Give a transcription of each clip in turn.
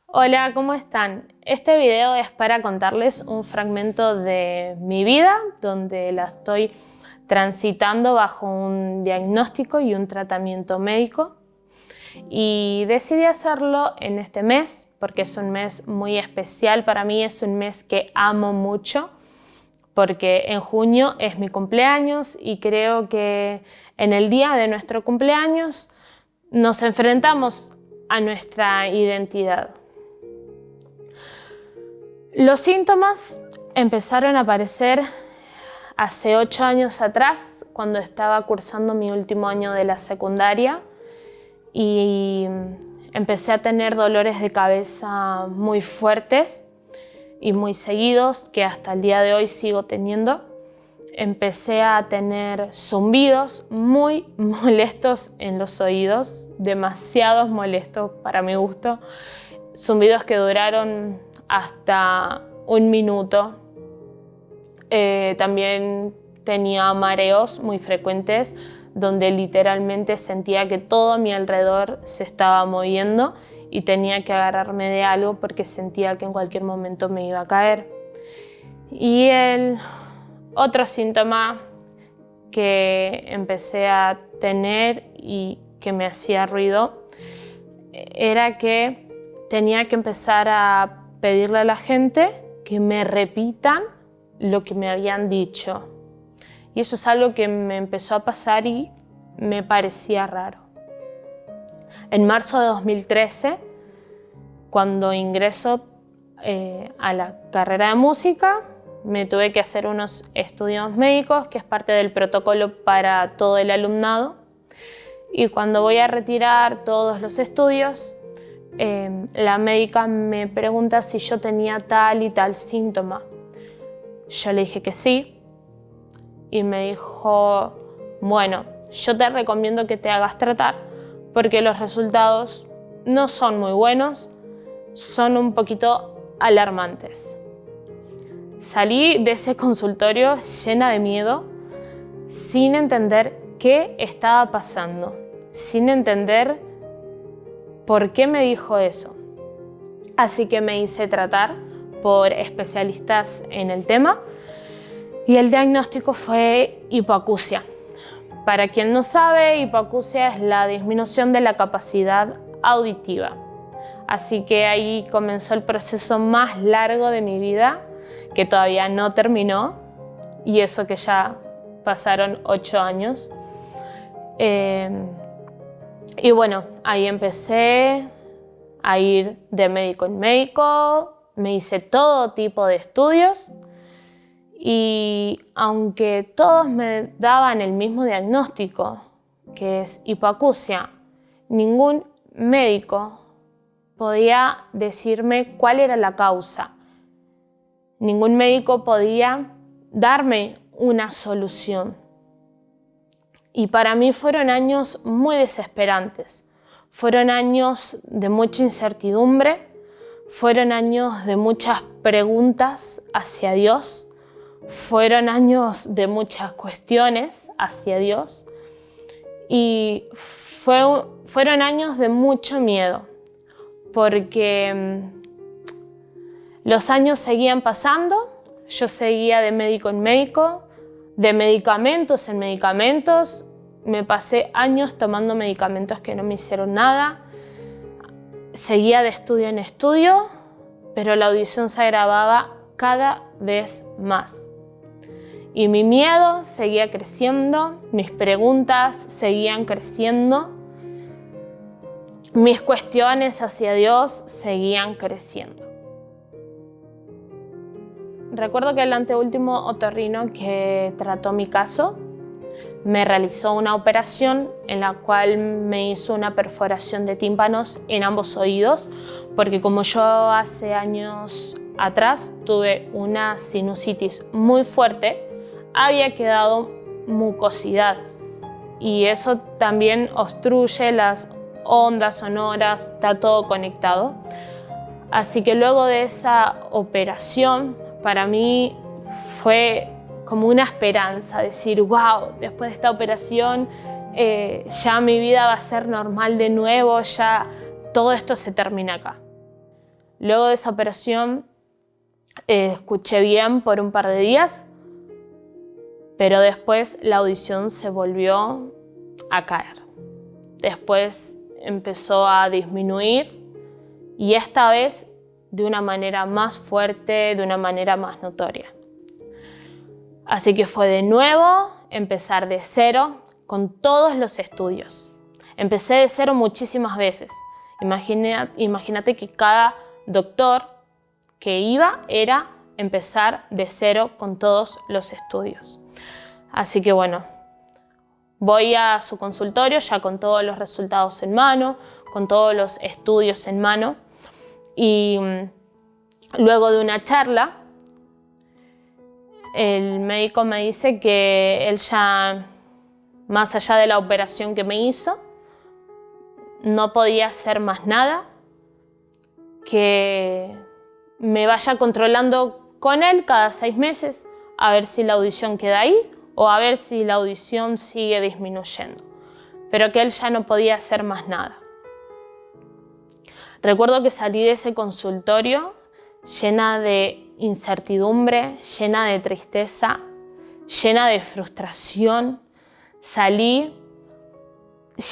Hola, ¿cómo están? Este video es para contarles un fragmento de mi vida donde la estoy transitando bajo un diagnóstico y un tratamiento médico. Y decidí hacerlo en este mes porque es un mes muy especial para mí, es un mes que amo mucho porque en junio es mi cumpleaños y creo que en el día de nuestro cumpleaños nos enfrentamos a nuestra identidad. Los síntomas empezaron a aparecer hace 8 años atrás, cuando estaba cursando mi último año de la secundaria y empecé a tener dolores de cabeza muy fuertes y muy seguidos, que hasta el día de hoy sigo teniendo. Empecé a tener zumbidos muy molestos en los oídos, demasiado molestos para mi gusto, zumbidos que duraron hasta 1 minuto. También tenía mareos muy frecuentes, donde literalmente sentía que todo a mi alrededor se estaba moviendo y tenía que agarrarme de algo porque sentía que en cualquier momento me iba a caer. Y el otro síntoma que empecé a tener y que me hacía ruido era que tenía que empezar a pedirle a la gente que me repitan lo que me habían dicho. Y eso es algo que me empezó a pasar y me parecía raro. En marzo de 2013, cuando ingreso a la carrera de música, me tuve que hacer unos estudios médicos, que es parte del protocolo para todo el alumnado. Y cuando voy a retirar todos los estudios, la médica me pregunta si yo tenía tal y tal síntoma. Yo le dije que sí y me dijo, bueno, yo te recomiendo que te hagas tratar porque los resultados no son muy buenos, son un poquito alarmantes. Salí de ese consultorio llena de miedo, sin entender qué estaba pasando, sin entender por qué me dijo eso. Así que me hice tratar por especialistas en el tema y el diagnóstico fue hipoacusia. Para quien no sabe, hipoacusia es la disminución de la capacidad auditiva. Así que ahí comenzó el proceso más largo de mi vida, que todavía no terminó, y eso que ya pasaron 8 años. Y bueno, ahí empecé a ir de médico en médico, me hice todo tipo de estudios y aunque todos me daban el mismo diagnóstico, que es hipoacusia, ningún médico podía decirme cuál era la causa. Ningún médico podía darme una solución. Y para mí fueron años muy desesperantes. Fueron años de mucha incertidumbre, fueron años de muchas preguntas hacia Dios, fueron años de muchas cuestiones hacia Dios y fueron años de mucho miedo, porque los años seguían pasando, yo seguía de médico en médico, de medicamentos en medicamentos, me pasé años tomando medicamentos que no me hicieron nada, seguía de estudio en estudio, pero la audición se agravaba cada vez más. Y mi miedo seguía creciendo, mis preguntas seguían creciendo, mis cuestiones hacia Dios seguían creciendo. Recuerdo que el anteúltimo otorrino que trató mi caso me realizó una operación en la cual me hizo una perforación de tímpanos en ambos oídos, porque como yo hace años atrás tuve una sinusitis muy fuerte, había quedado mucosidad y eso también obstruye las ondas sonoras, está todo conectado. Así que luego de esa operación, para mí fue como una esperanza, decir, wow, después de esta operación ya mi vida va a ser normal de nuevo, ya todo esto se termina acá. Luego de esa operación escuché bien por un par de días, pero después la audición se volvió a caer. Después empezó a disminuir y esta vez de una manera más fuerte, de una manera más notoria. Así que fue de nuevo empezar de cero con todos los estudios. Empecé de cero muchísimas veces. Imagínate que cada doctor que iba era empezar de cero con todos los estudios. Así que bueno, voy a su consultorio ya con todos los resultados en mano, con todos los estudios en mano, y luego de una charla, el médico me dice que él ya, más allá de la operación que me hizo, no podía hacer más nada, que me vaya controlando con él cada 6 meses a ver si la audición queda ahí o a ver si la audición sigue disminuyendo, pero que él ya no podía hacer más nada. Recuerdo que salí de ese consultorio llena de incertidumbre, llena de tristeza, llena de frustración. Salí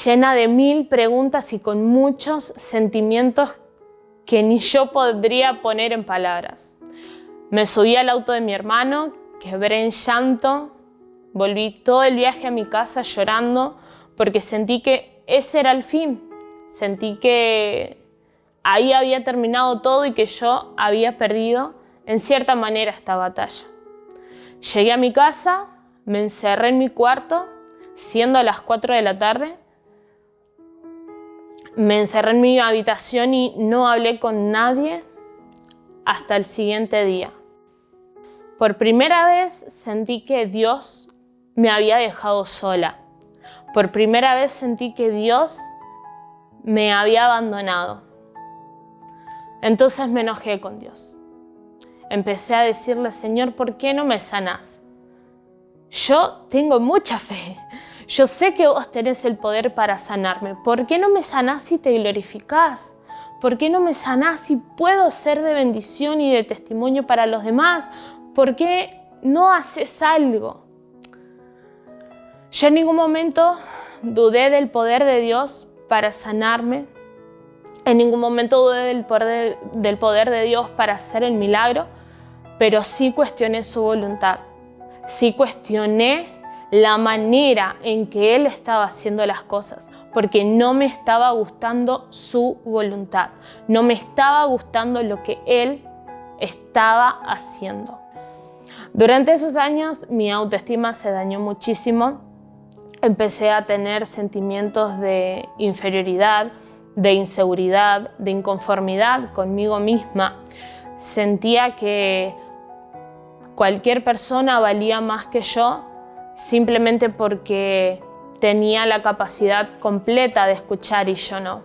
llena de 1000 preguntas y con muchos sentimientos que ni yo podría poner en palabras. Me subí al auto de mi hermano, quebré en llanto, volví todo el viaje a mi casa llorando porque sentí que ese era el fin. Sentí que ahí había terminado todo y que yo había perdido en cierta manera esta batalla. Llegué a mi casa, me encerré en mi cuarto, siendo las 4 de la tarde. Me encerré en mi habitación y no hablé con nadie hasta el siguiente día. Por primera vez sentí que Dios me había dejado sola. Por primera vez sentí que Dios me había abandonado. Entonces me enojé con Dios. Empecé a decirle: Señor, ¿por qué no me sanás? Yo tengo mucha fe. Yo sé que vos tenés el poder para sanarme. ¿Por qué no me sanás si te glorificás? ¿Por qué no me sanás si puedo ser de bendición y de testimonio para los demás? ¿Por qué no haces algo? Yo en ningún momento dudé del poder de Dios para sanarme. En ningún momento dudé del poder de Dios para hacer el milagro, pero sí cuestioné su voluntad. Sí cuestioné la manera en que Él estaba haciendo las cosas, porque no me estaba gustando su voluntad. No me estaba gustando lo que Él estaba haciendo. Durante esos años mi autoestima se dañó muchísimo. Empecé a tener sentimientos de inferioridad, de inseguridad, de inconformidad conmigo misma. Sentía que cualquier persona valía más que yo simplemente porque tenía la capacidad completa de escuchar y yo no.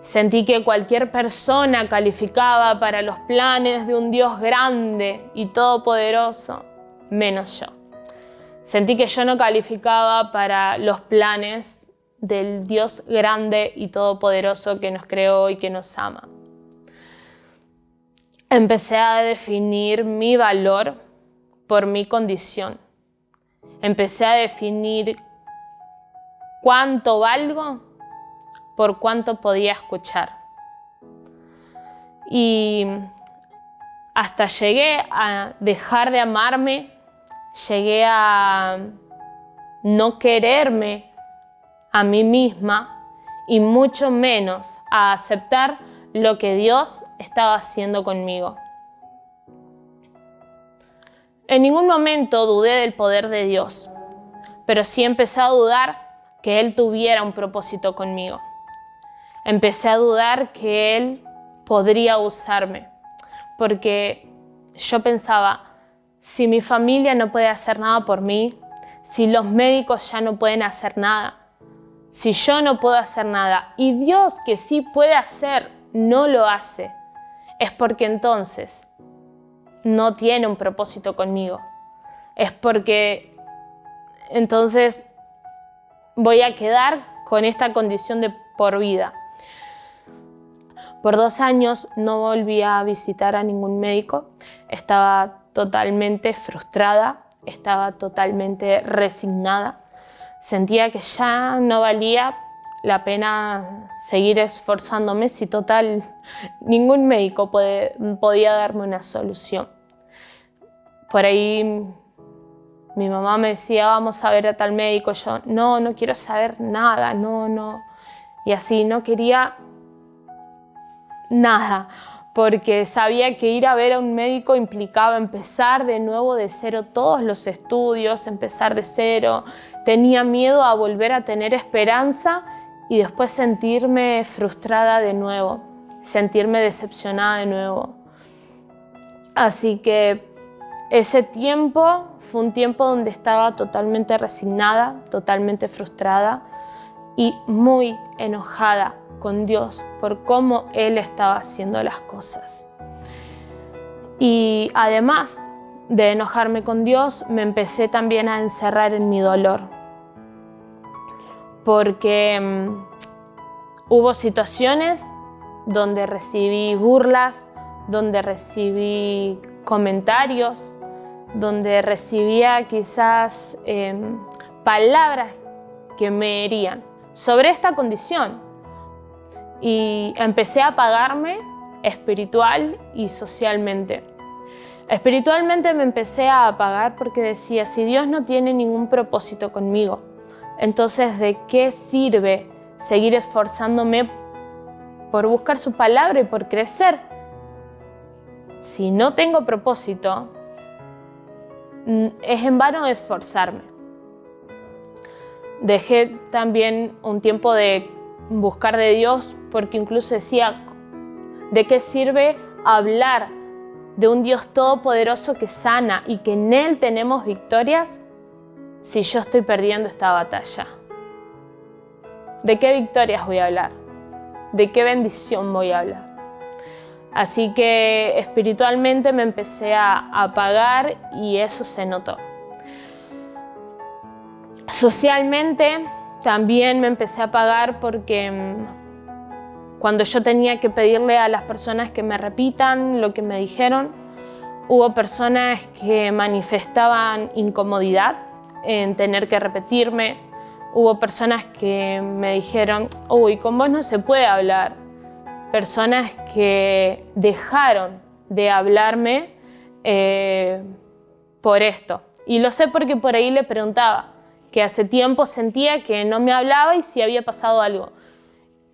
Sentí que cualquier persona calificaba para los planes de un Dios grande y todopoderoso, menos yo. Sentí que yo no calificaba para los planes del Dios grande y todopoderoso que nos creó y que nos ama. Empecé a definir mi valor por mi condición. Empecé a definir cuánto valgo por cuánto podía escuchar. Y hasta llegué a dejar de amarme, llegué a no quererme a mí misma y mucho menos a aceptar lo que Dios estaba haciendo conmigo. En ningún momento dudé del poder de Dios, pero sí empecé a dudar que Él tuviera un propósito conmigo. Empecé a dudar que Él podría usarme, porque yo pensaba, si mi familia no puede hacer nada por mí, si los médicos ya no pueden hacer nada, si yo no puedo hacer nada y Dios, que sí puede hacer, no lo hace, es porque entonces no tiene un propósito conmigo. Es porque entonces voy a quedar con esta condición de por vida. Por 2 años no volví a visitar a ningún médico. Estaba totalmente frustrada, estaba totalmente resignada. Sentía que ya no valía la pena seguir esforzándome si total ningún médico podía darme una solución. Por ahí mi mamá me decía, vamos a ver a tal médico. Yo, no quiero saber nada, no. Y así no quería nada, porque sabía que ir a ver a un médico implicaba empezar de nuevo de cero todos los estudios, empezar de cero. Tenía miedo a volver a tener esperanza y después sentirme frustrada de nuevo, sentirme decepcionada de nuevo. Así que ese tiempo fue un tiempo donde estaba totalmente resignada, totalmente frustrada y muy enojada con Dios por cómo Él estaba haciendo las cosas. Y además de enojarme con Dios, me empecé también a encerrar en mi dolor, porque hubo situaciones donde recibí burlas, donde recibí comentarios, donde recibía quizás palabras que me herían sobre esta condición. Y empecé a apagarme espiritual y socialmente. Espiritualmente me empecé a apagar porque decía, si Dios no tiene ningún propósito conmigo, entonces ¿de qué sirve seguir esforzándome por buscar su palabra y por crecer? Si no tengo propósito, es en vano esforzarme. Dejé también un tiempo de buscar de Dios porque incluso decía, ¿de qué sirve hablar de un Dios todopoderoso que sana y que en Él tenemos victorias si yo estoy perdiendo esta batalla? ¿De qué victorias voy a hablar? ¿De qué bendición voy a hablar? Así que espiritualmente me empecé a apagar y eso se notó. Socialmente también me empecé a apagar porque cuando yo tenía que pedirle a las personas que me repitan lo que me dijeron, hubo personas que manifestaban incomodidad en tener que repetirme. Hubo personas que me dijeron, uy, con vos no se puede hablar. Personas que dejaron de hablarme por esto. Y lo sé porque por ahí le preguntaba, que hace tiempo sentía que no me hablaba y si había pasado algo.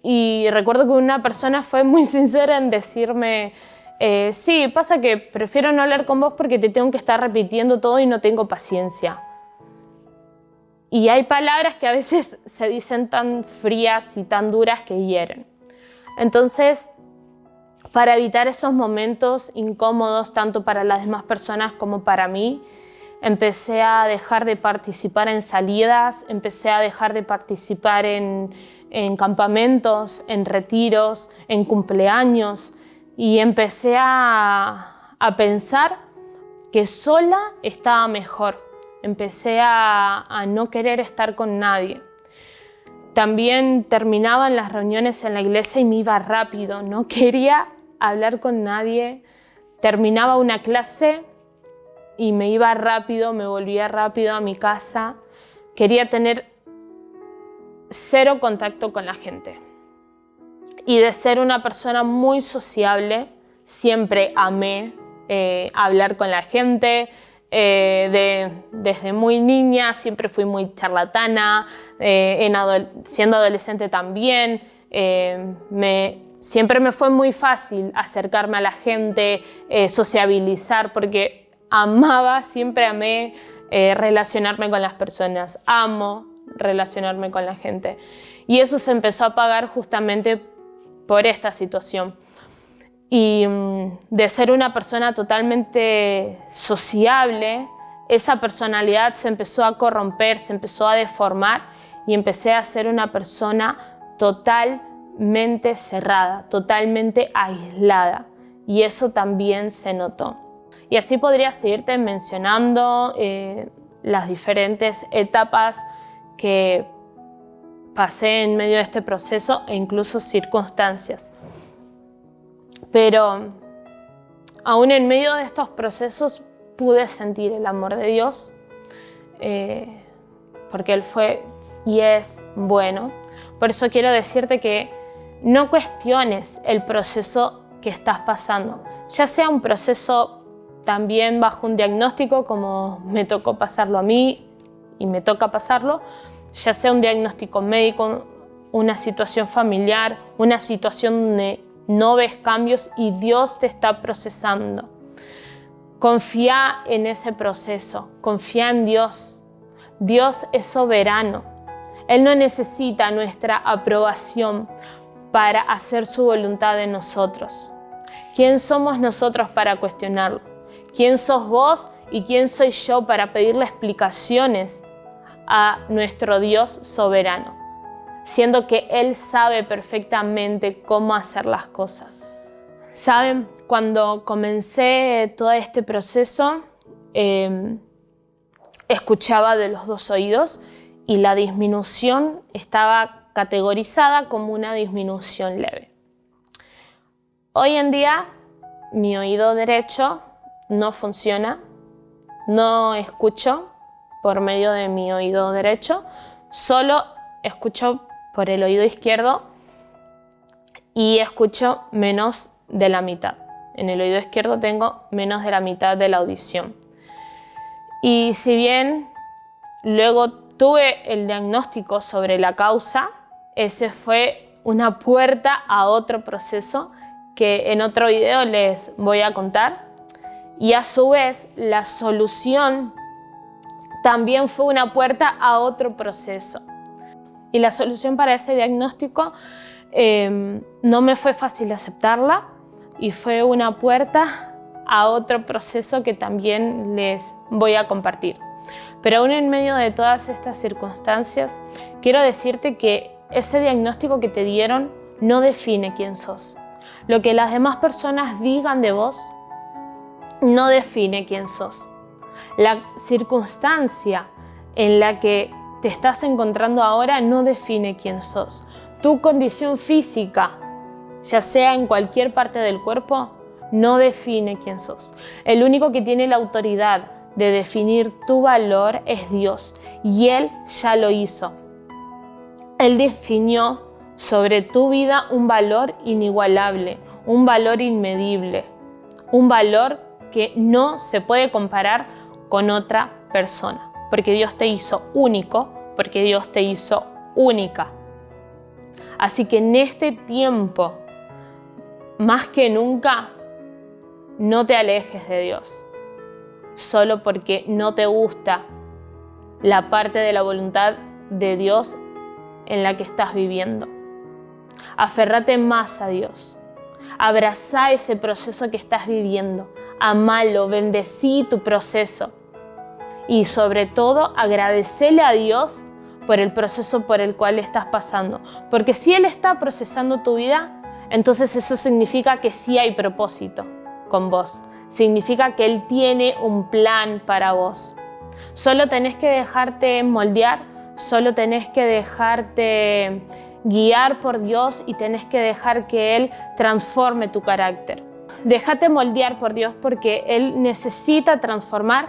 Y recuerdo que una persona fue muy sincera en decirme, sí, pasa que prefiero no hablar con vos porque te tengo que estar repitiendo todo y no tengo paciencia. Y hay palabras que a veces se dicen tan frías y tan duras que hieren. Entonces, para evitar esos momentos incómodos, tanto para las demás personas como para mí, empecé a dejar de participar en salidas, empecé a dejar de participar en campamentos, en retiros, en cumpleaños, y empecé a pensar que sola estaba mejor. Empecé a no querer estar con nadie. También terminaban las reuniones en la iglesia y me iba rápido, no quería hablar con nadie. Terminaba una clase y me iba rápido, me volvía rápido a mi casa. Quería tener cero contacto con la gente. Y de ser una persona muy sociable, siempre amé hablar con la gente. Desde muy niña siempre fui muy charlatana, siendo adolescente también. Siempre me fue muy fácil acercarme a la gente, sociabilizar, porque siempre amé relacionarme con las personas. Amo relacionarme con la gente. Y eso se empezó a apagar justamente por esta situación. Y de ser una persona totalmente sociable, esa personalidad se empezó a corromper, se empezó a deformar y empecé a ser una persona totalmente cerrada, totalmente aislada. Y eso también se notó. Y así podría seguirte mencionando las diferentes etapas que pasé en medio de este proceso e incluso circunstancias. Pero aún en medio de estos procesos pude sentir el amor de Dios, porque Él fue y es bueno. Por eso quiero decirte que no cuestiones el proceso que estás pasando, ya sea un proceso también bajo un diagnóstico, como me tocó pasarlo a mí y me toca pasarlo, ya sea un diagnóstico médico, una situación familiar, una situación donde no ves cambios y Dios te está procesando. Confía en ese proceso, confía en Dios. Dios es soberano. Él no necesita nuestra aprobación para hacer su voluntad en nosotros. ¿Quién somos nosotros para cuestionarlo? ¿Quién sos vos y quién soy yo para pedirle explicaciones a nuestro Dios soberano? Siendo que Él sabe perfectamente cómo hacer las cosas. ¿Saben? Cuando comencé todo este proceso, escuchaba de los dos oídos y la disminución estaba categorizada como una disminución leve. Hoy en día, mi oído derecho no funciona, no escucho por medio de mi oído derecho, solo escucho por el oído izquierdo y escucho menos de la mitad. En el oído izquierdo tengo menos de la mitad de la audición. Y si bien luego tuve el diagnóstico sobre la causa, ese fue una puerta a otro proceso que en otro video les voy a contar. Y a su vez, la solución también fue una puerta a otro proceso. Y la solución para ese diagnóstico no me fue fácil aceptarla y fue una puerta a otro proceso que también les voy a compartir. Pero aún en medio de todas estas circunstancias, quiero decirte que ese diagnóstico que te dieron no define quién sos. Lo que las demás personas digan de vos no define quién sos. La circunstancia en la que te estás encontrando ahora no define quién sos. Tu condición física, ya sea en cualquier parte del cuerpo, no define quién sos. El único que tiene la autoridad de definir tu valor es Dios, y Él ya lo hizo. Él definió sobre tu vida un valor inigualable, un valor inmedible, un valor que no se puede comparar con otra persona, porque Dios te hizo único, porque Dios te hizo única. Así que en este tiempo, más que nunca, no te alejes de Dios, solo porque no te gusta la parte de la voluntad de Dios en la que estás viviendo. Aférrate más a Dios. Abrazá ese proceso que estás viviendo. Amalo, bendecí tu proceso. Y sobre todo, agradecele a Dios por el proceso por el cual estás pasando. Porque si Él está procesando tu vida, entonces eso significa que sí hay propósito con vos. Significa que Él tiene un plan para vos. Solo tenés que dejarte moldear, solo tenés que dejarte guiar por Dios y tenés que dejar que Él transforme tu carácter. Déjate moldear por Dios porque Él necesita transformar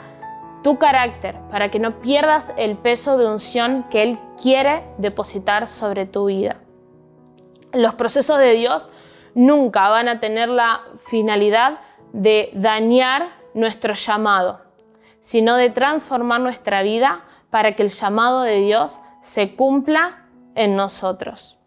tu carácter para que no pierdas el peso de unción que Él quiere depositar sobre tu vida. Los procesos de Dios nunca van a tener la finalidad de dañar nuestro llamado, sino de transformar nuestra vida para que el llamado de Dios se cumpla en nosotros.